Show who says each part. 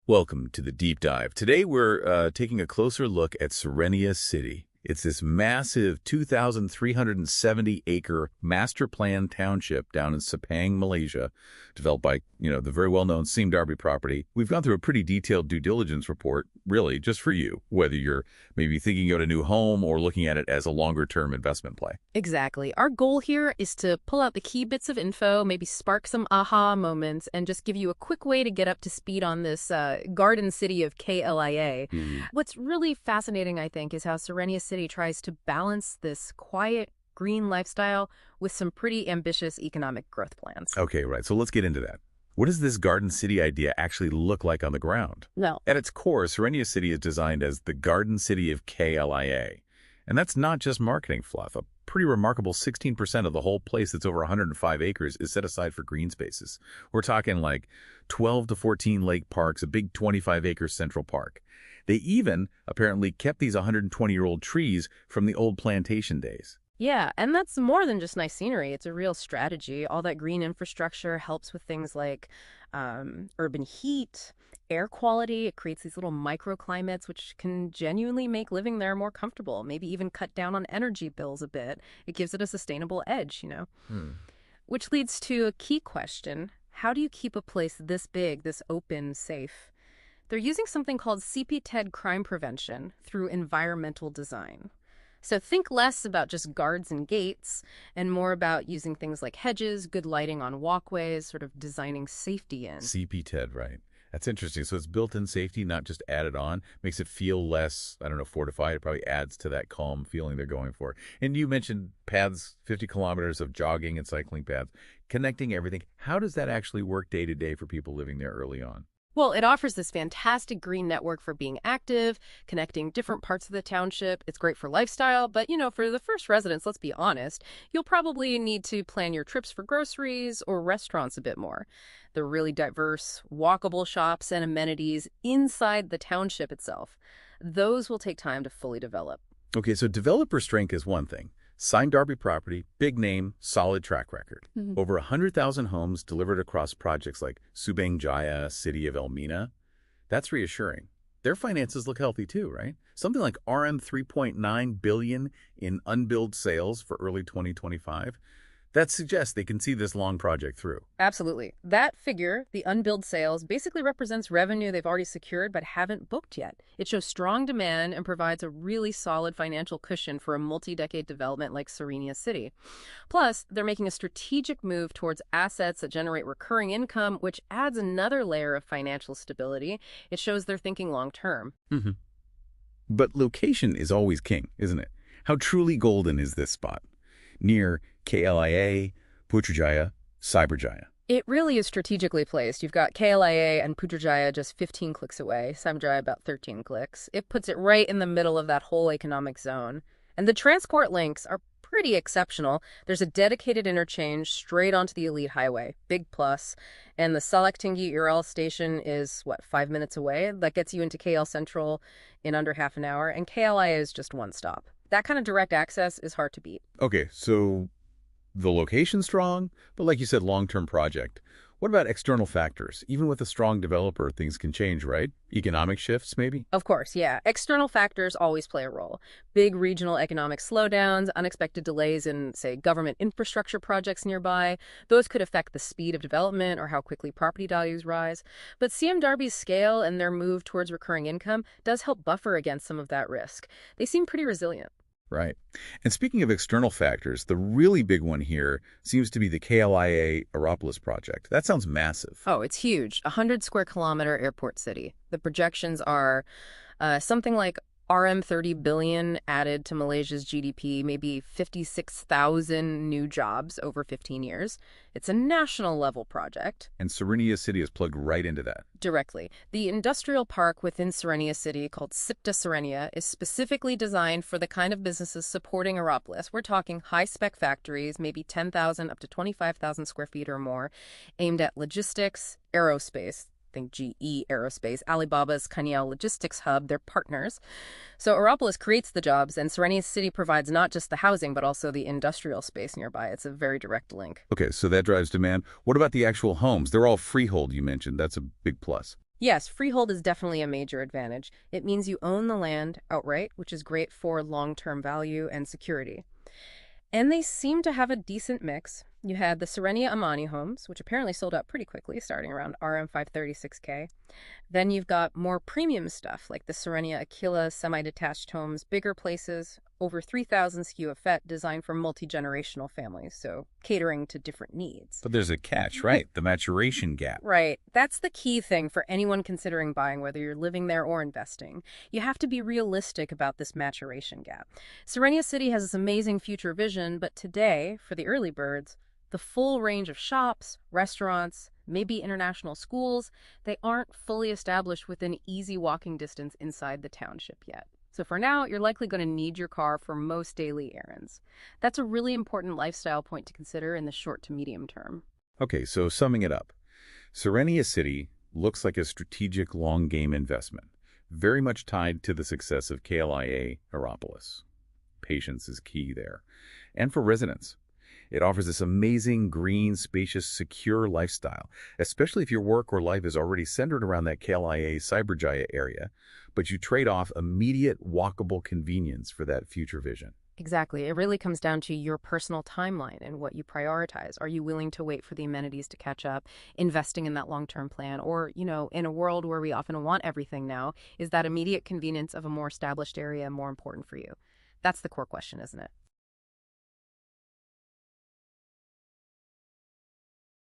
Speaker 1: Welcome to the deep dive. Today we're taking a closer look at Serenia City. It's this massive 2,370-acre master plan township down in Sepang, Malaysia, developed by, the very well-known Sime Darby Property. We've gone through a pretty detailed due diligence report, really, just for you, whether you're maybe thinking of a new home or looking at it as a longer-term investment play.
Speaker 2: Exactly. Our goal here is to pull out the key bits of info, maybe spark some aha moments, and just give you a quick way to get up to speed on this garden city of KLIA. What's really fascinating, I think, is how Serenia City tries to balance this quiet, green lifestyle with some pretty ambitious economic growth plans.
Speaker 1: Okay, right. So let's get into that. What does this garden city idea actually look like on the ground?
Speaker 2: Well,
Speaker 1: At its core, Serenia City is designed as the garden city of KLIA. And that's not just marketing fluff. A pretty remarkable 16% of the whole place that's over 105 acres is set aside for green spaces. We're talking like 12 to 14 lake parks, a big 25-acre central park. They even apparently kept these 120-year-old trees from the old plantation days.
Speaker 2: yeah, and that's more than just nice scenery. It's a real strategy. All that green infrastructure helps with things like urban heat, air quality. It creates these little microclimates, which can genuinely make living there more comfortable, maybe even cut down on energy bills a bit. It gives it a sustainable edge. Which leads to a key question. How do you keep a place this big, this open, safe? They're using something called CP-TED crime prevention through environmental design. So think less about just guards and gates and more about using things like hedges, good lighting on walkways, sort of designing safety in.
Speaker 1: CP-TED, right. That's interesting. So it's built-in safety, not just added on. Makes it feel less, fortified. It probably adds to that calm feeling they're going for. And you mentioned paths, 50 kilometers of jogging and cycling paths, connecting everything. How does that actually work day to day for people living there early on?
Speaker 2: Well, it offers this fantastic green network for being active, connecting different parts of the township. It's great for lifestyle, but, for the first residents, let's be honest, you'll probably need to plan your trips for groceries or restaurants a bit more. The really diverse, walkable shops and amenities inside the township itself, those will take time to fully develop.
Speaker 1: Okay, so developer strength is one thing. Sime Darby Property, big name, solid track record. Over 100,000 homes delivered across projects like Subang Jaya, City of Elmina. That's reassuring. Their finances look healthy too, right? Something like RM 3.9 billion in unbilled sales for early 2025. That suggests they can see this long project through.
Speaker 2: Absolutely. That figure, the unbilled sales, basically represents revenue they've already secured but haven't booked yet. It shows strong demand and provides a really solid financial cushion for a multi-decade development like Serenia City. Plus, they're making a strategic move towards assets that generate recurring income, which adds another layer of financial stability. It shows they're thinking long-term.
Speaker 1: But location is always king, isn't it? How truly golden is this spot? Near KLIA, Putrajaya, Cyberjaya.
Speaker 2: It really is strategically placed. You've got KLIA and Putrajaya just 15 clicks away, Cyberjaya about 13 clicks. It puts it right in the middle of that whole economic zone. And the transport links are pretty exceptional. There's a dedicated interchange straight onto the elite highway, big plus. And the Salak Tinggi Ural station is, 5 minutes away? That gets you into KL Central in under half an hour. And KLIA is just one stop. That kind of direct access is hard to beat.
Speaker 1: Okay, so the location's strong, but like you said, long-term project. What about external factors? Even with a strong developer, things can change, right? Economic shifts, maybe?
Speaker 2: Of course, yeah. External factors always play a role. Big regional economic slowdowns, unexpected delays in, say, government infrastructure projects nearby. Those could affect the speed of development or how quickly property values rise. But CM Darby's scale and their move towards recurring income does help buffer against some of that risk. They seem pretty resilient.
Speaker 1: Right. And speaking of external factors, the really big one here seems to be the KLIA Aeropolis project. That sounds massive.
Speaker 2: Oh, it's huge. 100 square kilometer airport city. The projections are something like RM 30 billion added to Malaysia's GDP, maybe 56,000 new jobs over 15 years. It's a national level project.
Speaker 1: And Serenia City is plugged right into that.
Speaker 2: Directly. The industrial park within Serenia City, called Cipta Serenia, is specifically designed for the kind of businesses supporting Aeropolis. We're talking high-spec factories, maybe 10,000 up to 25,000 square feet or more, aimed at logistics, aerospace. Think GE Aerospace, Alibaba's Kaniao Logistics Hub, they're partners. So Aeropolis creates the jobs, and Serenia City provides not just the housing, but also the industrial space nearby. It's a very direct link.
Speaker 1: Okay, so that drives demand. What about the actual homes? They're all freehold, you mentioned. That's a big plus.
Speaker 2: Yes, freehold is definitely a major advantage. It means you own the land outright, which is great for long-term value and security. And they seem to have a decent mix. You had the Serenia Amani homes, which apparently sold out pretty quickly, starting around RM 536K. Then you've got more premium stuff like the Serenia Aquila semi-detached homes, bigger places, over 3,000 square feet designed for multi-generational families, so catering to different needs.
Speaker 1: But there's a catch, right? The maturation gap.
Speaker 2: Right. That's the key thing for anyone considering buying, whether you're living there or investing. You have to be realistic about this maturation gap. Serenia City has this amazing future vision, but today, for the early birds, the full range of shops, restaurants, maybe international schools, they aren't fully established within easy walking distance inside the township yet. So for now, you're likely going to need your car for most daily errands. That's a really important lifestyle point to consider in the short to medium term.
Speaker 1: Okay, so summing it up, Serenia City looks like a strategic long-game investment, very much tied to the success of KLIA Aeropolis. Patience is key there. And for residents, it offers this amazing, green, spacious, secure lifestyle, especially if your work or life is already centered around that KLIA Cyberjaya area, but you trade off immediate, walkable convenience for that future vision.
Speaker 2: Exactly. It really comes down to your personal timeline and what you prioritize. Are you willing to wait for the amenities to catch up, investing in that long-term plan? Or, in a world where we often want everything now, is that immediate convenience of a more established area more important for you? That's the core question, isn't it?